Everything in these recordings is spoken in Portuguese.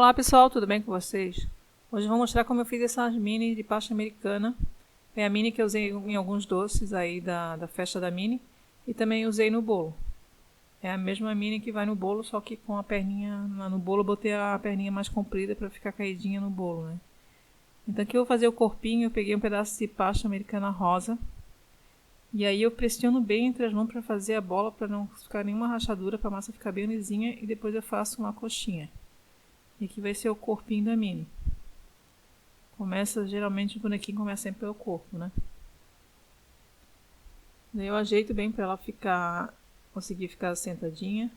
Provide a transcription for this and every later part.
Olá pessoal, tudo bem com vocês? Hoje eu vou mostrar como eu fiz essas mini de pasta americana. É a mini que eu usei em alguns doces aí da festa da mini e também usei no bolo. É a mesma mini que vai no bolo, só que com a perninha no bolo eu botei a perninha mais comprida para ficar caidinha no bolo, né? Então aqui eu vou fazer o corpinho, eu peguei um pedaço de pasta americana rosa e aí eu pressiono bem entre as mãos para fazer a bola, para não ficar nenhuma rachadura, para a massa ficar bem lisinha, e depois eu faço uma coxinha. E aqui vai ser o corpinho da mini. Geralmente o bonequinho começa sempre pelo corpo, né? Daí eu ajeito bem para ela conseguir ficar sentadinha.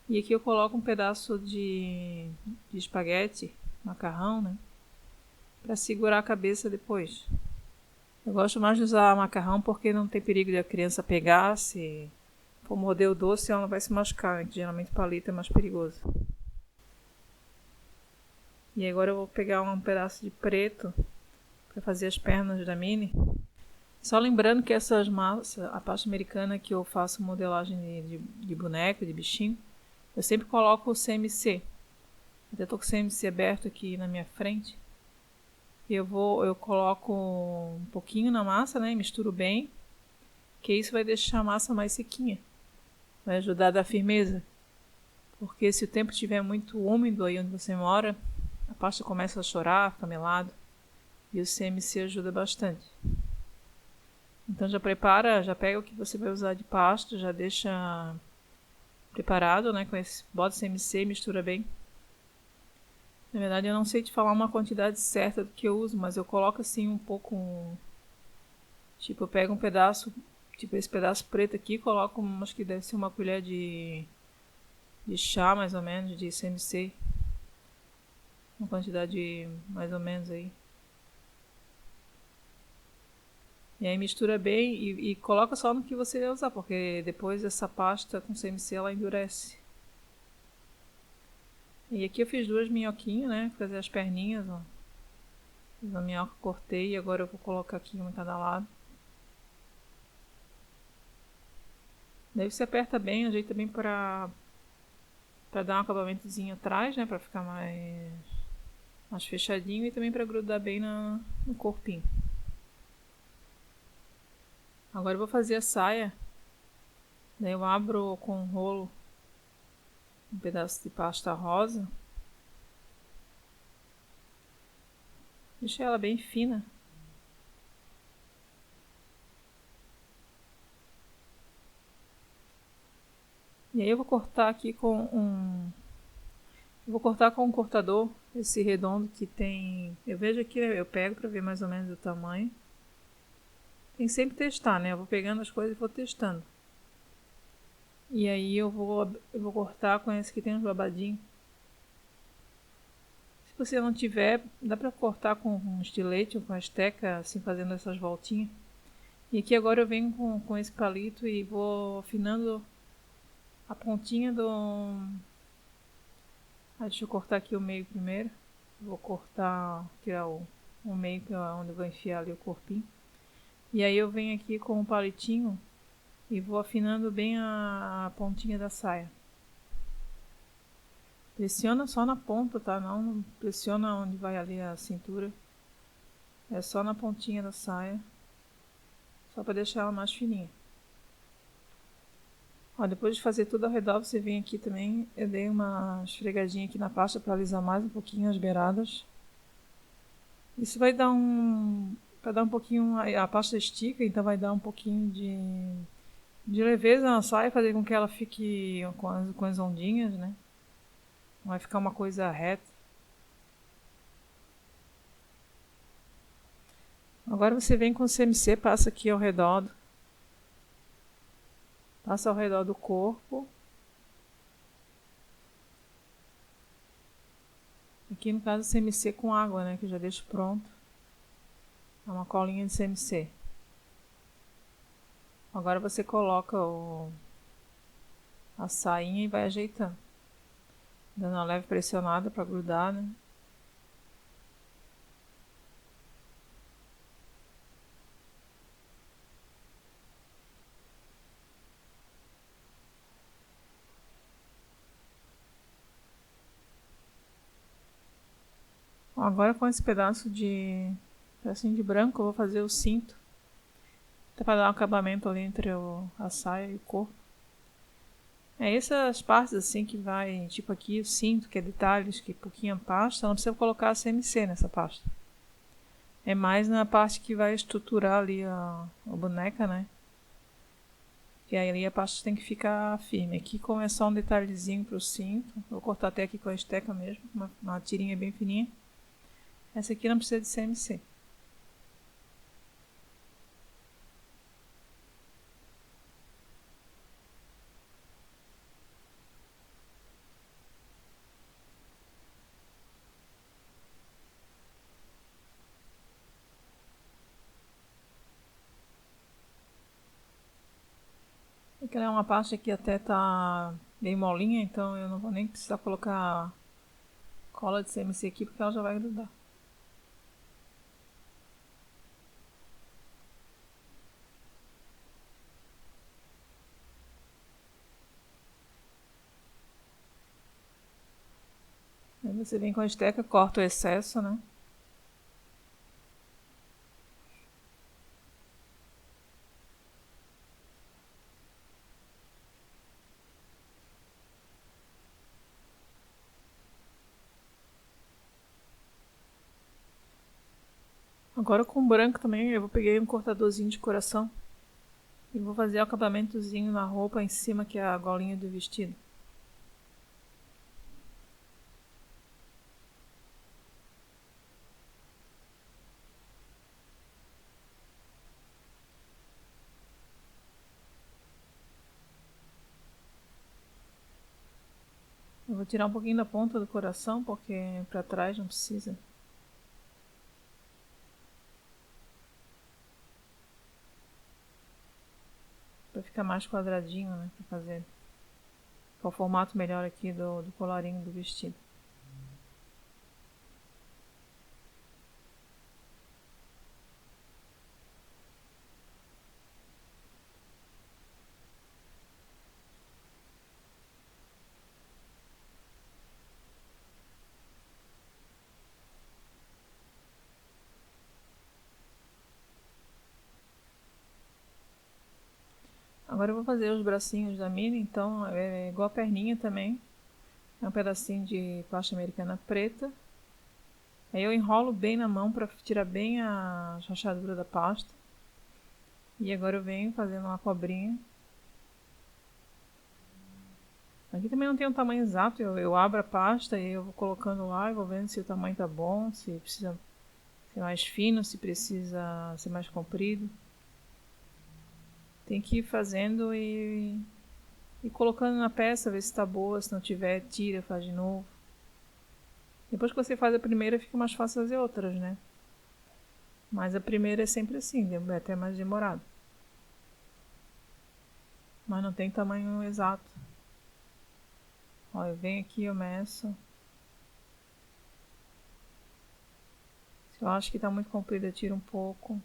E aqui eu coloco um pedaço de espaguete, macarrão, né? Para segurar a cabeça depois. Eu gosto mais de usar macarrão porque não tem perigo de a criança pegar. Se for morder o doce, ela não vai se machucar, né? Que geralmente palito é mais perigoso. E agora eu vou pegar um pedaço de preto para fazer as pernas da mini. Só lembrando que essas massas, a pasta americana que eu faço modelagem de boneco, de bichinho, eu sempre coloco o CMC. Até tô com o CMC aberto aqui na minha frente. Eu coloco um pouquinho na massa, né? Misturo bem, que isso vai deixar a massa mais sequinha. Vai ajudar a dar firmeza. Porque se o tempo estiver muito úmido aí onde você mora, a pasta começa a chorar, fica melado. E o CMC ajuda bastante. Então já pega o que você vai usar de pasta, já deixa preparado, né? Bota CMC, mistura bem. Na verdade eu não sei te falar uma quantidade certa do que eu uso, mas eu coloco assim um pouco. Tipo, eu pego um pedaço, tipo esse pedaço preto aqui, coloco, acho que deve ser uma colher de chá mais ou menos, de CMC. Uma quantidade mais ou menos aí. E aí mistura bem e coloca só no que você vai usar, porque depois essa pasta com CMC ela endurece. E aqui eu fiz duas minhoquinhas, né? Fazer as perninhas, ó. Fiz a minhoca, cortei e agora eu vou colocar aqui uma em cada lado. Daí você aperta bem, ajeita bem pra dar um acabamentozinho atrás, né? Pra ficar mais fechadinho e também pra grudar bem no corpinho. Agora eu vou fazer a saia. Daí eu abro com um rolo um pedaço de pasta rosa. Deixei ela bem fina. E aí eu vou cortar aqui com um cortador, esse redondo que tem. Eu vejo aqui, eu pego pra ver mais ou menos o tamanho. Tem que sempre testar, né? Eu vou pegando as coisas e vou testando. E aí eu vou cortar com esse que tem uns babadinhos. Se você não tiver, dá pra cortar com um estilete ou com a esteca, assim, fazendo essas voltinhas. E aqui agora eu venho com esse palito e vou afinando a pontinha do... deixa eu cortar aqui o meio primeiro. Vou tirar o meio, que é onde eu vou enfiar ali o corpinho. E aí eu venho aqui com um palitinho e vou afinando bem a pontinha da saia. Pressiona só na ponta, tá? Não pressiona onde vai ali a cintura. É só na pontinha da saia. Só para deixar ela mais fininha. Ó, depois de fazer tudo ao redor, você vem aqui também. Eu dei uma esfregadinha aqui na pasta para alisar mais um pouquinho as beiradas. Isso vai dar para dar um pouquinho... A pasta estica, então vai dar um pouquinho de leveza na saia, fazer com que ela fique com as ondinhas, né? Não vai ficar uma coisa reta. Agora você vem com o CMC, passa aqui ao redor. Passa ao redor do corpo. Aqui no caso CMC com água, né? Que eu já deixo pronto. É uma colinha de CMC. Agora você coloca a sainha e vai ajeitando. Dando uma leve pressionada para grudar, né? Agora com esse pedaço de branco eu vou fazer o cinto. Até para dar um acabamento ali entre a saia e o corpo. Essas partes assim que vai, tipo aqui o cinto, que é detalhes, que é pouquinha pasta, não precisa colocar CMC nessa pasta. É mais na parte que vai estruturar ali a boneca, né? E aí a pasta tem que ficar firme. Aqui como é só um detalhezinho pro cinto, vou cortar até aqui com a esteca mesmo, uma tirinha bem fininha. Essa aqui não precisa de CMC. Aquela é uma parte que até tá bem molinha, então eu não vou nem precisar colocar cola de CMC aqui, porque ela já vai grudar. Aí você vem com a esteca, corta o excesso, né? Agora com o branco também, eu peguei um cortadorzinho de coração e vou fazer o acabamentozinho na roupa em cima, que é a golinha do vestido. Eu vou tirar um pouquinho da ponta do coração, porque pra trás não precisa. Pra ficar mais quadradinho, né? Pra fazer. Ficar o formato melhor aqui do colarinho do vestido. Agora eu vou fazer os bracinhos da Minnie, então é igual a perninha também. É um pedacinho de pasta americana preta. Aí eu enrolo bem na mão para tirar bem a rachadura da pasta. E agora eu venho fazendo uma cobrinha. Aqui também não tem um tamanho exato, eu abro a pasta e eu vou colocando lá e vou vendo se o tamanho tá bom, se precisa ser mais fino, se precisa ser mais comprido. Tem que ir fazendo e colocando na peça, ver se tá boa, se não tiver, tira, faz de novo. Depois que você faz a primeira, fica mais fácil fazer outras, né? Mas a primeira é sempre assim, é até mais demorado. Mas não tem tamanho exato. Ó, eu venho aqui, eu meço. Se eu acho que tá muito comprido, eu tiro um pouco.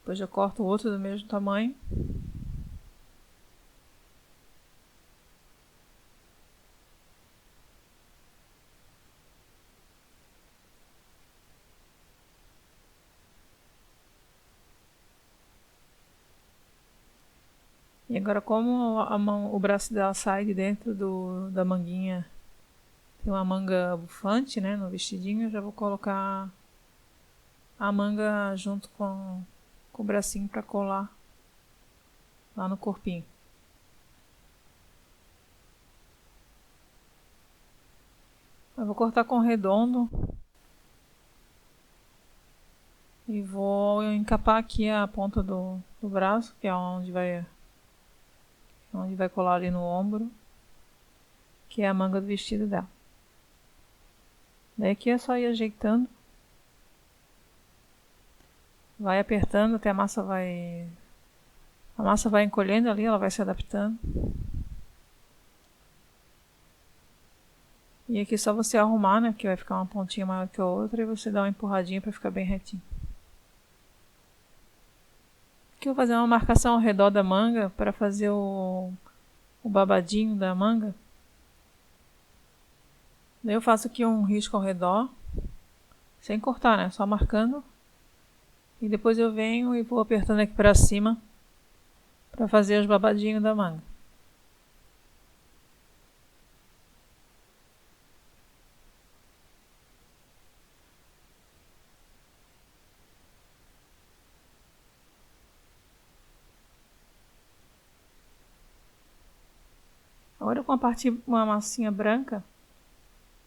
Depois eu corto o outro do mesmo tamanho. E agora como o braço dela sai de dentro da manguinha, tem uma manga bufante, né, no vestidinho, eu já vou colocar a manga junto com o bracinho para colar lá no corpinho. Eu vou cortar com redondo e vou encapar aqui a ponta do braço, que é onde vai colar ali no ombro, que é a manga do vestido dela. Daí aqui é só ir ajeitando, vai apertando até a massa vai encolhendo ali, ela vai se adaptando. E aqui é só você arrumar, né, que vai ficar uma pontinha maior que a outra, e você dá uma empurradinha para ficar bem retinho. Aqui eu vou fazer uma marcação ao redor da manga para fazer o babadinho da manga. Daí eu faço aqui um risco ao redor, sem cortar, né? Só marcando. E depois eu venho e vou apertando aqui pra cima para fazer os babadinhos da manga. Agora com uma massinha branca,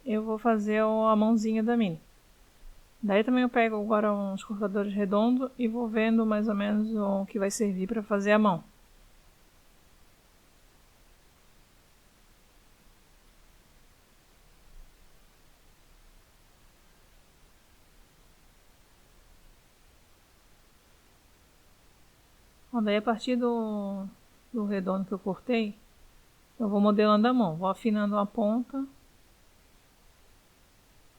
eu vou fazer a mãozinha da Minnie. Daí também eu pego agora uns cortadores redondos e vou vendo mais ou menos o que vai servir para fazer a mão. Bom, daí a partir do redondo que eu cortei, eu vou modelando a mão. Vou afinando a ponta,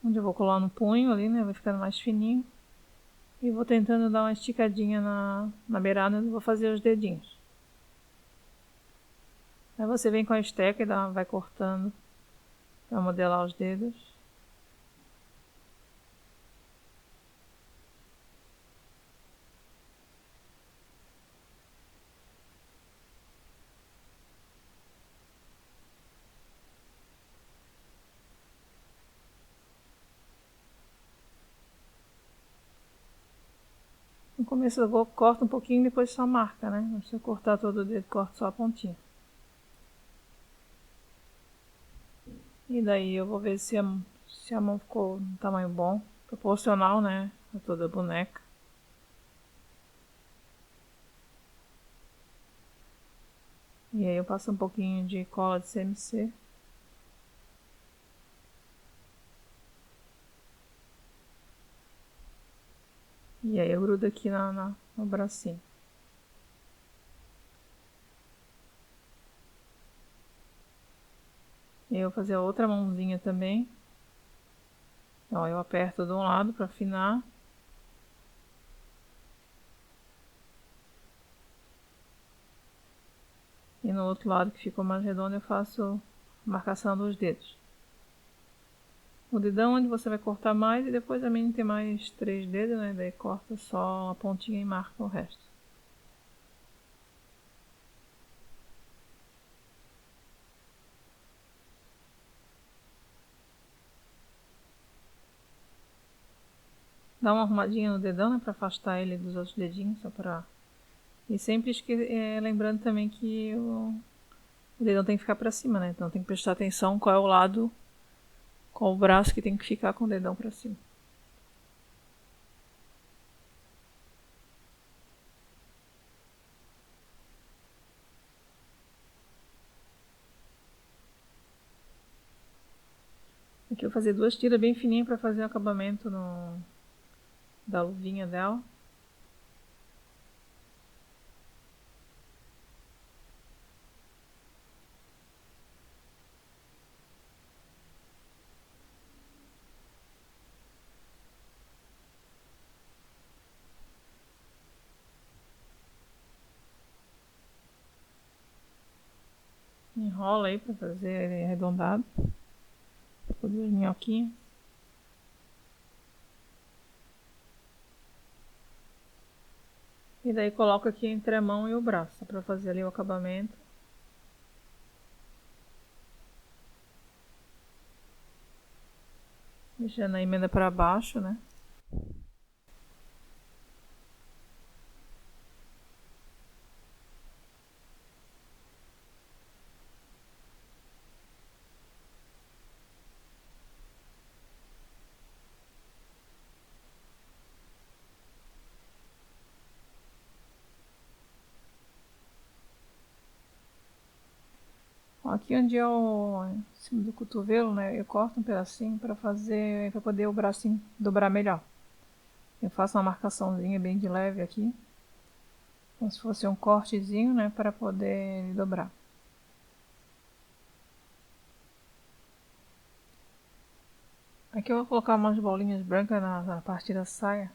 onde eu vou colar no punho ali, né? Vai ficando mais fininho. E vou tentando dar uma esticadinha na beirada onde eu vou fazer os dedinhos. Aí você vem com a esteca e vai cortando para modelar os dedos. No começo eu corto um pouquinho e depois só marca, né? Não precisa cortar todo o dedo, corto só a pontinha. E daí eu vou ver se a mão ficou no tamanho bom, proporcional, né? A toda a boneca. E aí eu passo um pouquinho de cola de CMC. E aí eu grudo aqui no bracinho. E aí eu vou fazer a outra mãozinha também. Então eu aperto de um lado para afinar. E no outro lado que ficou mais redondo eu faço a marcação dos dedos. O dedão onde você vai cortar mais e depois a Minnie tem mais 3 dedos, né? Daí corta só a pontinha e marca o resto. Dá uma arrumadinha no dedão, né? Pra afastar ele dos outros dedinhos, só pra... E sempre lembrando também que o dedão tem que ficar pra cima, né? Então tem que prestar atenção qual é o lado, qual o braço que tem que ficar com o dedão pra cima. Aqui eu vou fazer 2 tiras bem fininhas pra fazer o acabamento da luvinha dela. Enrola aí pra fazer ele arredondado. Pra fazer as minhoquinhas. E daí coloco aqui entre a mão e o braço, pra fazer ali o acabamento. Deixando a emenda pra baixo, né? Aqui onde em cima do cotovelo, né, eu corto um pedacinho para poder o bracinho dobrar melhor. Eu faço uma marcaçãozinha bem de leve aqui, como se fosse um cortezinho, né, para poder ele dobrar. Aqui eu vou colocar umas bolinhas brancas na parte da saia.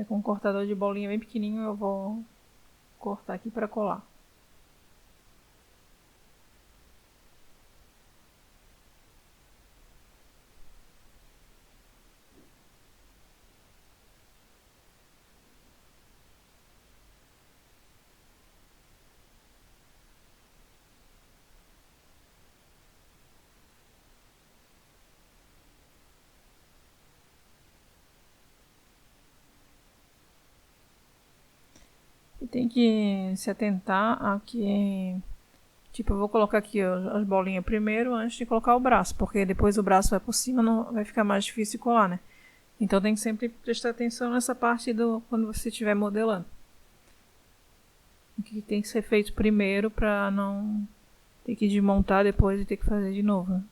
Com um cortador de bolinha bem pequenininho eu vou cortar aqui para colar. tem que se atentar a que, tipo, eu vou colocar aqui as bolinhas primeiro antes de colocar o braço, porque depois o braço vai por cima, não vai ficar mais difícil de colar, né? Então tem que sempre prestar atenção nessa parte quando você estiver modelando. O que tem que ser feito primeiro para não ter que desmontar depois e ter que fazer de novo, né?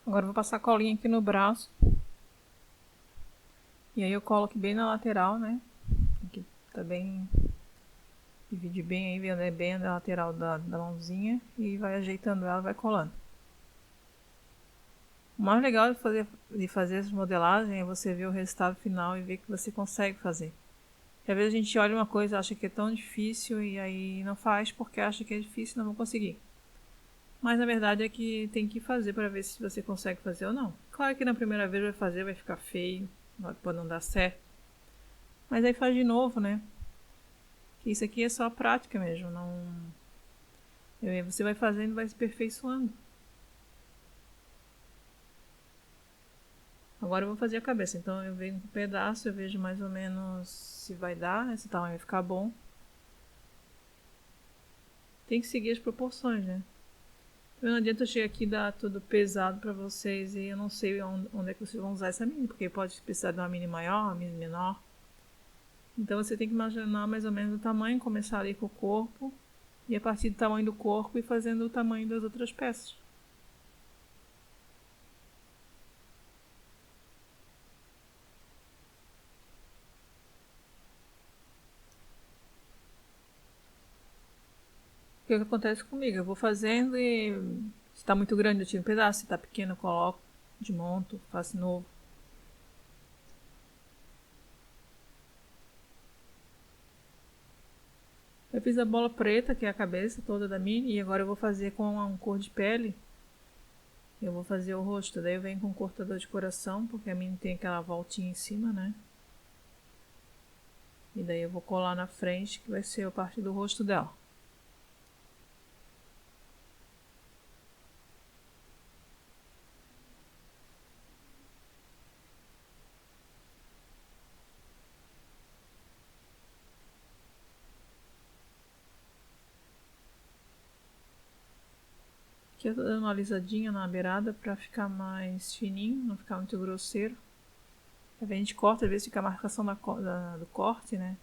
Agora eu vou passar a colinha aqui no braço. E aí eu colo aqui bem na lateral, né? Aqui tá bem... Divide bem aí, vendo bem a lateral da mãozinha. E vai ajeitando ela, vai colando. O mais legal de fazer essa modelagem é você ver o resultado final e ver que você consegue fazer. Porque às vezes a gente olha uma coisa, acha que é tão difícil e aí não faz porque acha que é difícil e não vou conseguir. Mas na verdade é que tem que fazer para ver se você consegue fazer ou não. Claro que na primeira vez vai fazer, vai ficar feio, pode não dar certo. Mas aí faz de novo, né? Que isso aqui é só prática mesmo, não... Você vai fazendo, vai se aperfeiçoando. Agora eu vou fazer a cabeça, então eu venho com um pedaço, eu vejo mais ou menos se vai dar, esse tamanho vai ficar bom. Tem que seguir as proporções, né? Não adianta eu chegar aqui e dar tudo pesado pra vocês e eu não sei onde é que vocês vão usar essa mini, porque pode precisar de uma mini maior, uma mini menor. Então você tem que imaginar mais ou menos o tamanho, começar ali com o corpo e a partir do tamanho do corpo ir fazendo o tamanho das outras peças. O que acontece comigo? Eu vou fazendo e se tá muito grande eu tiro um pedaço, se tá pequeno eu coloco, desmonto, faço novo. Eu fiz a bola preta, que é a cabeça toda da mini, e agora eu vou fazer com uma cor de pele. Eu vou fazer o rosto, daí eu venho com um cortador de coração, porque a mini tem aquela voltinha em cima, né? E daí eu vou colar na frente, que vai ser a parte do rosto dela. Aqui eu tô dando uma alisadinha na beirada pra ficar mais fininho, não ficar muito grosseiro. Aí a gente corta, às vezes fica a marcação do corte, né?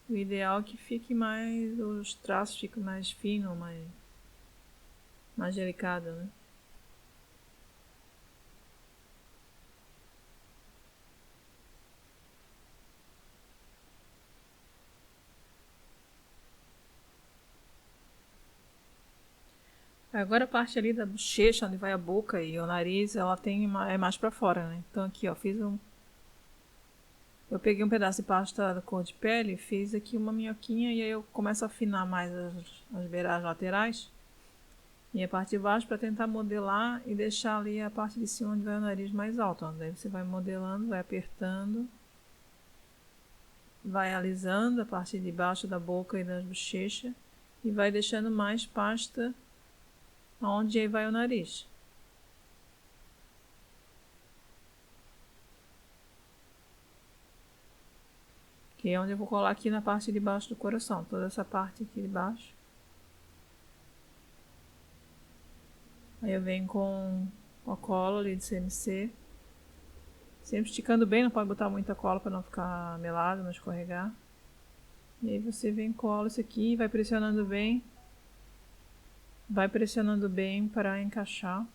O ideal é que fique mais, os traços fiquem mais finos, mais delicados, né? Agora a parte ali da bochecha, onde vai a boca e o nariz, ela é mais pra fora, né? Então aqui, ó, eu peguei um pedaço de pasta da cor de pele, fiz aqui uma minhoquinha e aí eu começo a afinar mais as beiras laterais e a parte de baixo para tentar modelar e deixar ali a parte de cima onde vai o nariz mais alto. Ó. Daí você vai modelando, vai apertando, vai alisando a parte de baixo da boca e das bochechas e vai deixando mais pasta onde aí vai o nariz. Que é onde eu vou colar aqui na parte de baixo do coração, toda essa parte aqui de baixo. Aí eu venho com a cola ali de CNC, sempre esticando bem, não pode botar muita cola para não ficar melado, não escorregar. E aí você vem cola isso aqui, vai pressionando bem para encaixar.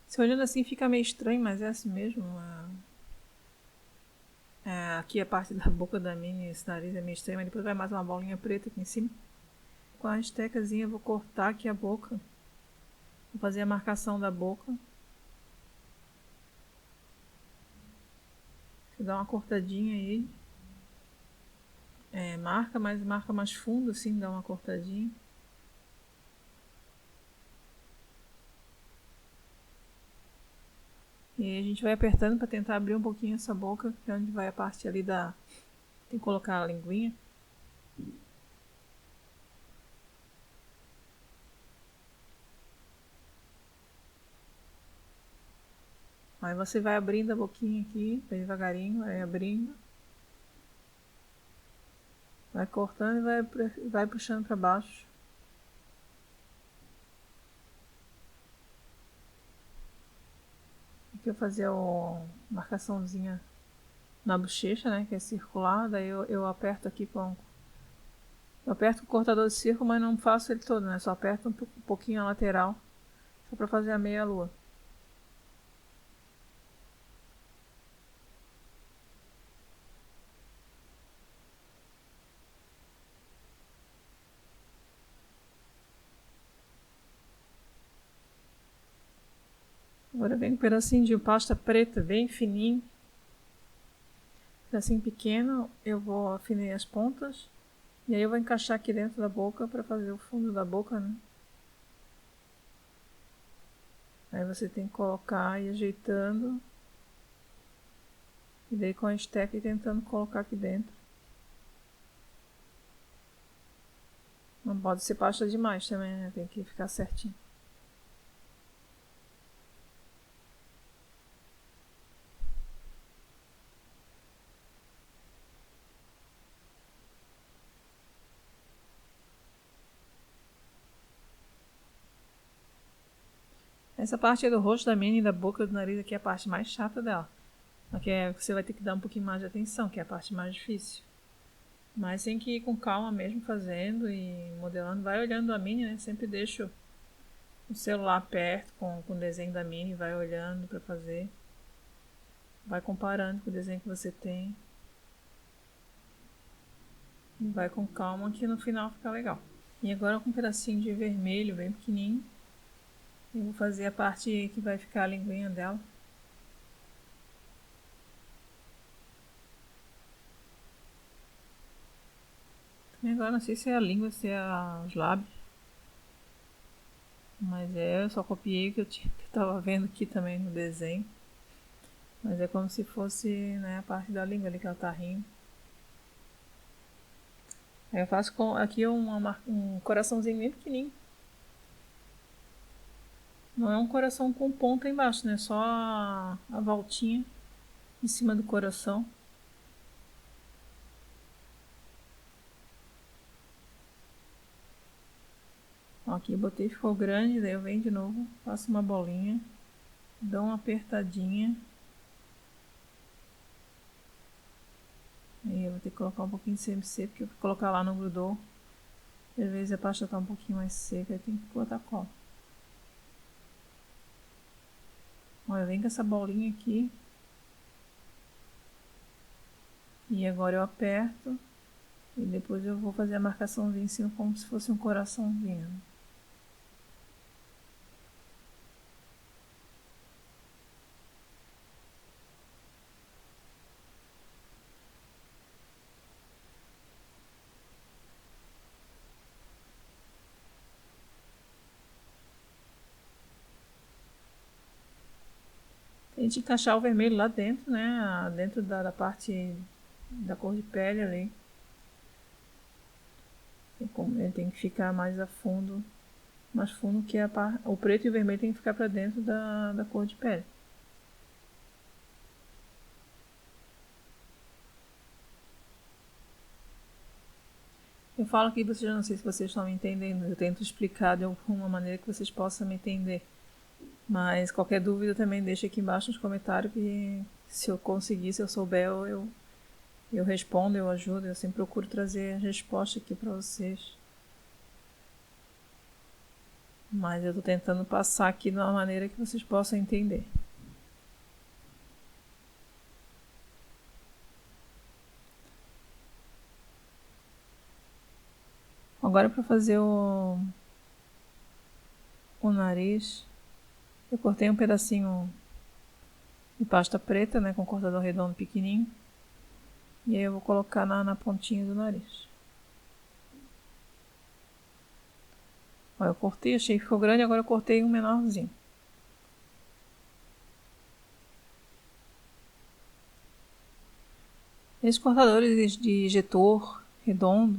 Se olhando assim fica meio estranho, mas é assim mesmo. Aqui a parte da boca da mini, esse nariz é meio estranho, mas depois vai mais uma bolinha preta aqui em cima. Com a estecazinha eu vou cortar aqui a boca. Vou fazer a marcação da boca. Vou dar uma cortadinha aí. Marca mais fundo assim, dá uma cortadinha. E a gente vai apertando para tentar abrir um pouquinho essa boca, que é onde vai a parte ali da... Tem que colocar a linguinha. Aí você vai abrindo a boquinha aqui, bem devagarinho, vai abrindo. Vai cortando e vai puxando para baixo. Aqui eu fazia uma marcaçãozinha na bochecha, né, que é circular. Daí eu aperto aqui com... Eu aperto o cortador de círculo, mas não faço ele todo, né? Só aperto um pouquinho a lateral, só para fazer a meia lua. Agora vem um pedacinho de pasta preta bem fininho. Pedacinho pequeno, eu vou afinar as pontas. E aí eu vou encaixar aqui dentro da boca para fazer o fundo da boca, né? Aí você tem que colocar e ajeitando. E daí com a esteca e tentando colocar aqui dentro. Não pode ser pasta demais também, né? Tem que ficar certinho. Essa parte do rosto da Minnie, da boca, do nariz aqui é a parte mais chata dela. Aqui é que você vai ter que dar um pouquinho mais de atenção, que é a parte mais difícil. Mas tem que ir com calma mesmo fazendo e modelando. Vai olhando a Minnie, né? Sempre deixo o celular perto com o desenho da Minnie, vai olhando para fazer. Vai comparando com o desenho que você tem. E vai com calma que no final fica legal. E agora com um pedacinho de vermelho bem pequenininho. Eu vou fazer a parte que vai ficar a linguinha dela. E agora não sei se é a língua, se é os lábios. Mas eu só copiei o que eu tava vendo aqui também no desenho. Mas é como se fosse, né, a parte da língua ali que ela tá rindo. Aí eu faço aqui um coraçãozinho bem pequenininho. Não é um coração com ponta embaixo, né? Só a voltinha em cima do coração. Ó, aqui eu botei, ficou grande, daí eu venho de novo, faço uma bolinha, dou uma apertadinha. Aí eu vou ter que colocar um pouquinho de CMC, porque eu vou colocar lá no grudou. Às vezes a pasta tá um pouquinho mais seca, aí tem que botar cola. Olha, vem com essa bolinha aqui. E agora eu aperto. E depois eu vou fazer a marcaçãozinha em cima como se fosse um coraçãozinho. Tem que encaixar o vermelho lá dentro, né? Dentro da parte da cor de pele ali. Ele tem que ficar mais a fundo. Mais fundo que o preto e o vermelho tem que ficar para dentro da cor de pele. Eu falo aqui, vocês não sei se vocês estão me entendendo. Eu tento explicar de alguma maneira que vocês possam me entender. Mas qualquer dúvida também deixa aqui embaixo nos comentários que se eu conseguir, se eu souber, eu respondo, eu ajudo. Eu sempre procuro trazer a resposta aqui para vocês. Mas eu estou tentando passar aqui de uma maneira que vocês possam entender. Agora para fazer o nariz, eu cortei um pedacinho de pasta preta, né, com um cortador redondo pequenininho. E aí eu vou colocar na pontinha do nariz. Ó, eu cortei, achei que ficou grande, agora eu cortei um menorzinho. Esses cortadores de ejetor redondo,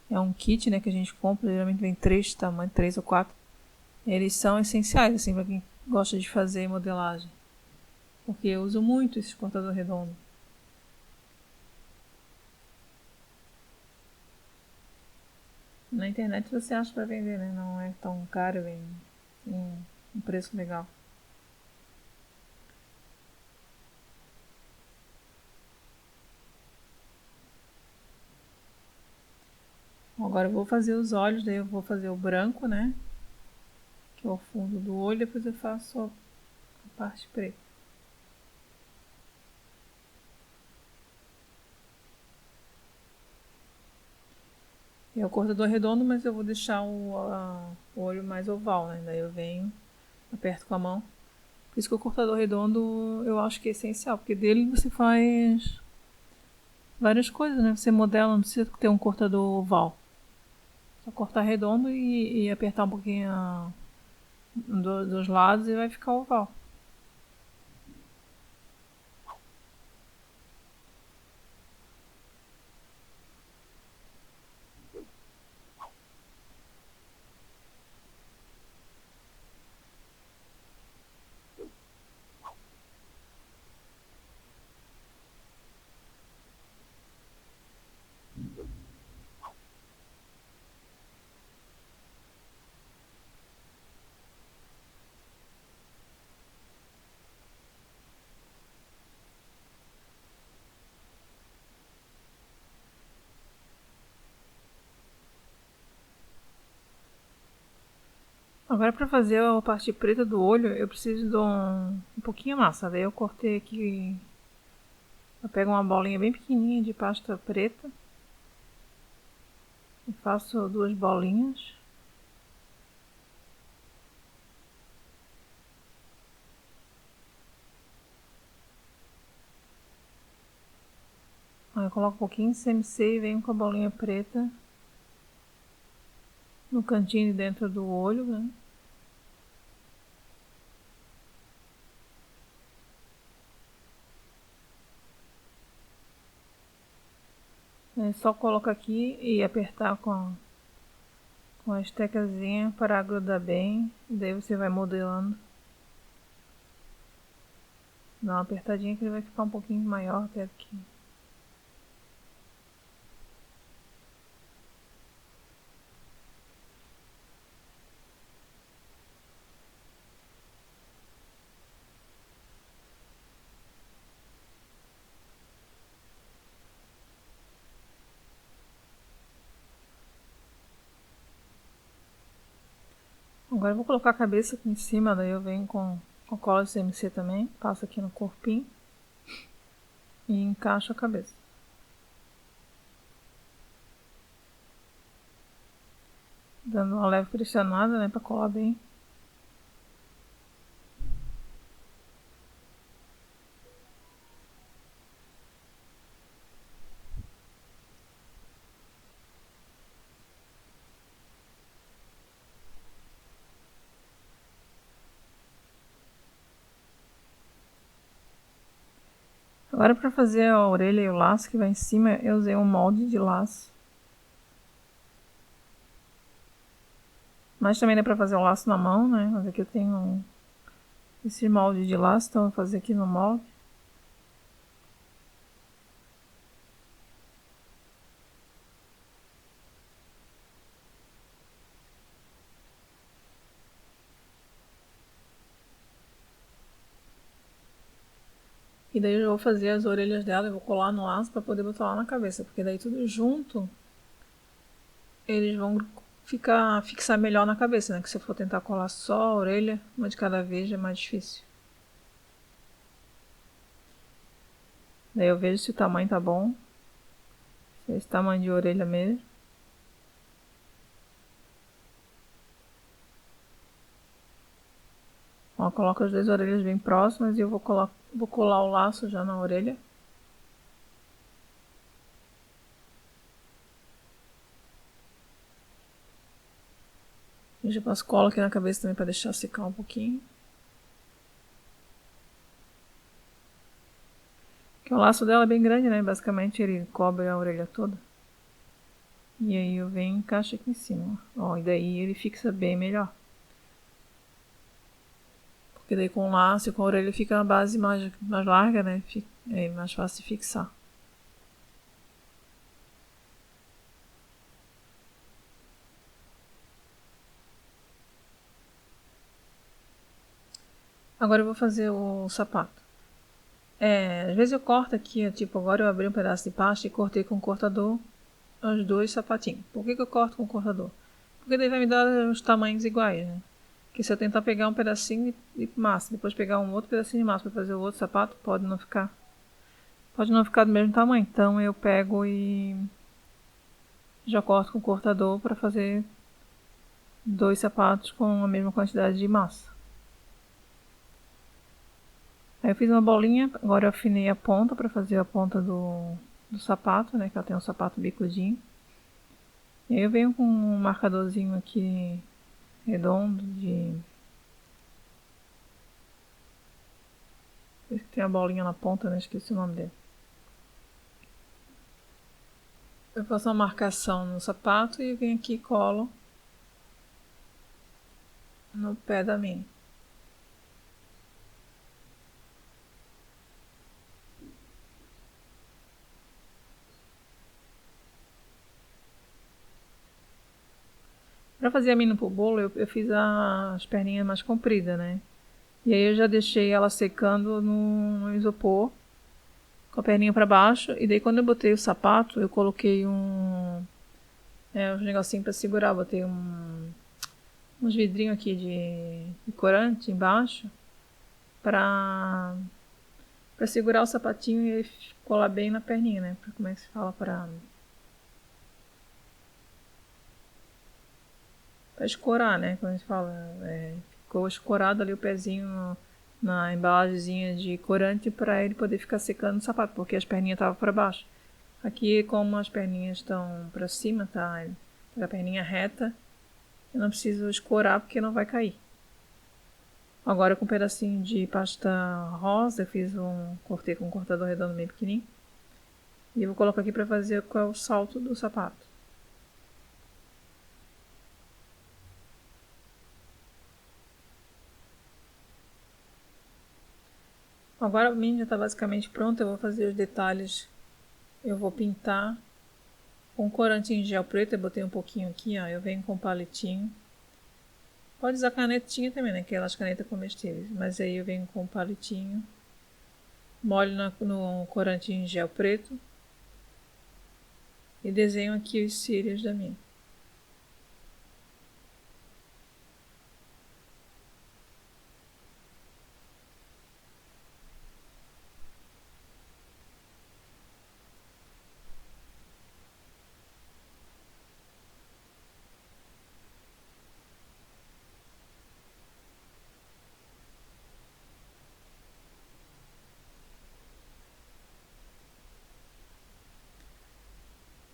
é um kit, né, que a gente compra, geralmente vem 3 tamanhos, 3 ou 4. Eles são essenciais, assim, para quem gosta de fazer modelagem. Porque eu uso muito esse cortador redondo. Na internet você acha para vender, né? Não é tão caro, vem um preço legal. Agora eu vou fazer os olhos, daí eu vou fazer o branco, né? Que é o fundo do olho, depois eu faço a parte preta. É o cortador redondo, mas eu vou deixar o olho mais oval, né? Daí eu venho, aperto com a mão. Por isso que o cortador redondo eu acho que é essencial, porque dele você faz várias coisas, né? Você modela, não precisa ter um cortador oval. Só cortar redondo e apertar um pouquinho dos lados e vai ficar oval. Agora para fazer a parte preta do olho, eu preciso de um pouquinho de massa. Daí eu cortei aqui, eu pego uma bolinha bem pequenininha de pasta preta e faço 2 bolinhas. Aí eu coloco um pouquinho de CMC e venho com a bolinha preta no cantinho de dentro do olho, né? É só colocar aqui e apertar com a estecazinha para grudar bem. Daí você vai modelando. Dá uma apertadinha que ele vai ficar um pouquinho maior até aqui. Agora eu vou colocar a cabeça aqui em cima, daí eu venho com cola de CMC também, passo aqui no corpinho e encaixo a cabeça. Dando uma leve pressionada, né, pra colar bem. Agora para fazer a orelha e o laço que vai em cima, eu usei um molde de laço. Mas também dá pra fazer o laço na mão, né? Mas aqui eu tenho esse molde de laço, então eu vou fazer aqui no molde. E daí eu vou fazer as orelhas dela e vou colar no laço para poder botar lá na cabeça, porque daí tudo junto eles vão fixar melhor na cabeça, né? Que se eu for tentar colar só a orelha, uma de cada vez é mais difícil. Daí eu vejo se o tamanho tá bom, se é esse tamanho de orelha mesmo. Ó, coloco as 2 orelhas bem próximas e eu vou colar o laço já na orelha. E já passo cola aqui na cabeça também para deixar secar um pouquinho. Que o laço dela é bem grande, né? Basicamente ele cobre a orelha toda. E aí eu venho e encaixo aqui em cima, ó. E daí ele fixa bem melhor. Porque daí com o laço e com a orelha fica a base mais larga, né? É mais fácil de fixar. Agora eu vou fazer o sapato. Às vezes eu corto aqui, tipo, agora eu abri um pedaço de pasta e cortei com o cortador os dois sapatinhos. Por que eu corto com o cortador? Porque daí vai me dar os tamanhos iguais, né? Que se eu tentar pegar um pedacinho de massa, depois pegar um outro pedacinho de massa para fazer o outro sapato, pode não ficar do mesmo tamanho. Então eu pego e já corto com o cortador para fazer dois sapatos com a mesma quantidade de massa. Aí eu fiz uma bolinha, agora eu afinei a ponta para fazer a ponta do sapato, né? Que ela tem um sapato bicudinho. E aí eu venho com um marcadorzinho aqui redondo de... Esse que tem a bolinha na ponta, né? Esqueci o nome dele. Eu faço uma marcação no sapato e venho aqui e colo no pé da Mini. Pra fazer a Mini pro bolo, eu fiz as perninhas mais compridas, né? E aí eu já deixei ela secando no isopor, com a perninha pra baixo. E daí quando eu botei o sapato, eu coloquei uns negocinhos pra segurar. Botei uns vidrinhos aqui de corante embaixo pra segurar o sapatinho e ele colar bem na perninha, né? Como é que se fala? Pra escorar, né? Quando a gente fala, ficou escorado ali o pezinho na embalagemzinha de corante para ele poder ficar secando o sapato, porque as perninhas estavam para baixo. Aqui, como as perninhas estão para cima, tá a perninha reta, eu não preciso escorar porque não vai cair. Agora com um pedacinho de pasta rosa, cortei com um cortador redondo bem pequenininho. E eu vou colocar aqui para fazer qual é o salto do sapato. Agora a minha já está basicamente pronta, eu vou fazer os detalhes. Eu vou pintar com corante em gel preto, eu botei um pouquinho aqui, ó. Eu venho com palitinho. Pode usar canetinha também, né? Aquelas canetas comestíveis. Mas aí eu venho com palitinho. Molho no corante em gel preto. E desenho aqui os cílios da minha.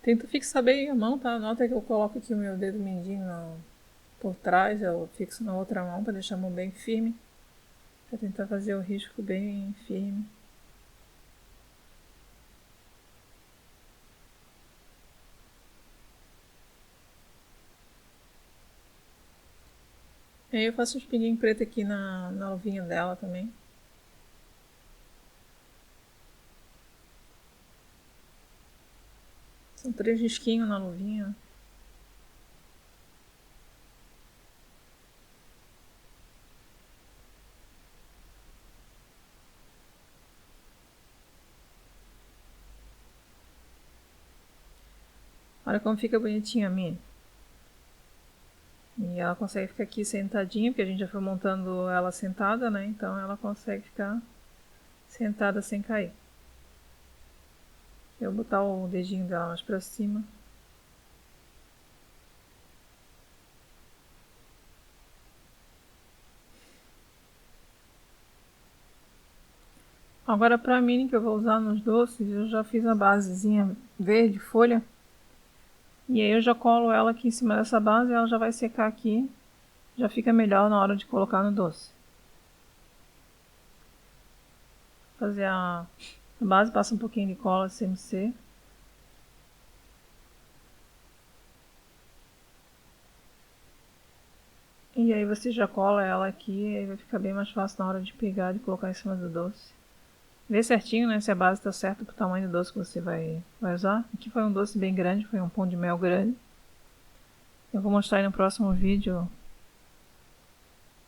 Tento fixar bem a mão, tá? Nota que eu coloco aqui o meu dedo mindinho por trás, eu fixo na outra mão para deixar a mão bem firme. Para tentar fazer o risco bem firme. E aí eu faço uns pinguinhos preto aqui na luvinha dela também. São 3 risquinhos na luvinha. Olha como fica bonitinha a minha. E ela consegue ficar aqui sentadinha, porque a gente já foi montando ela sentada, né? Então ela consegue ficar sentada sem cair. Eu vou botar o dedinho dela mais pra cima. Agora pra mini que eu vou usar nos doces, eu já fiz a basezinha verde, folha. E aí eu já colo ela aqui em cima dessa base e ela já vai secar aqui. Já fica melhor na hora de colocar no doce. Fazer A base passa um pouquinho de cola CMC. E aí você já cola ela aqui e aí vai ficar bem mais fácil na hora de pegar e colocar em cima do doce. Vê certinho, né, se a base está certa pro tamanho do doce que você vai usar. Aqui foi um doce bem grande, foi um pão de mel grande. Eu vou mostrar aí no próximo vídeo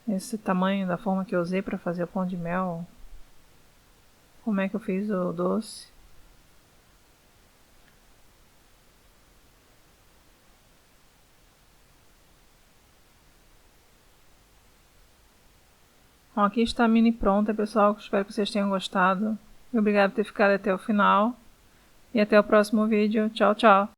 esse tamanho da forma que eu usei para fazer o pão de mel. Como é que eu fiz o doce. Bom, aqui está a mini pronta, pessoal. Espero que vocês tenham gostado. Obrigado por ter ficado até o final. E até o próximo vídeo. Tchau, tchau.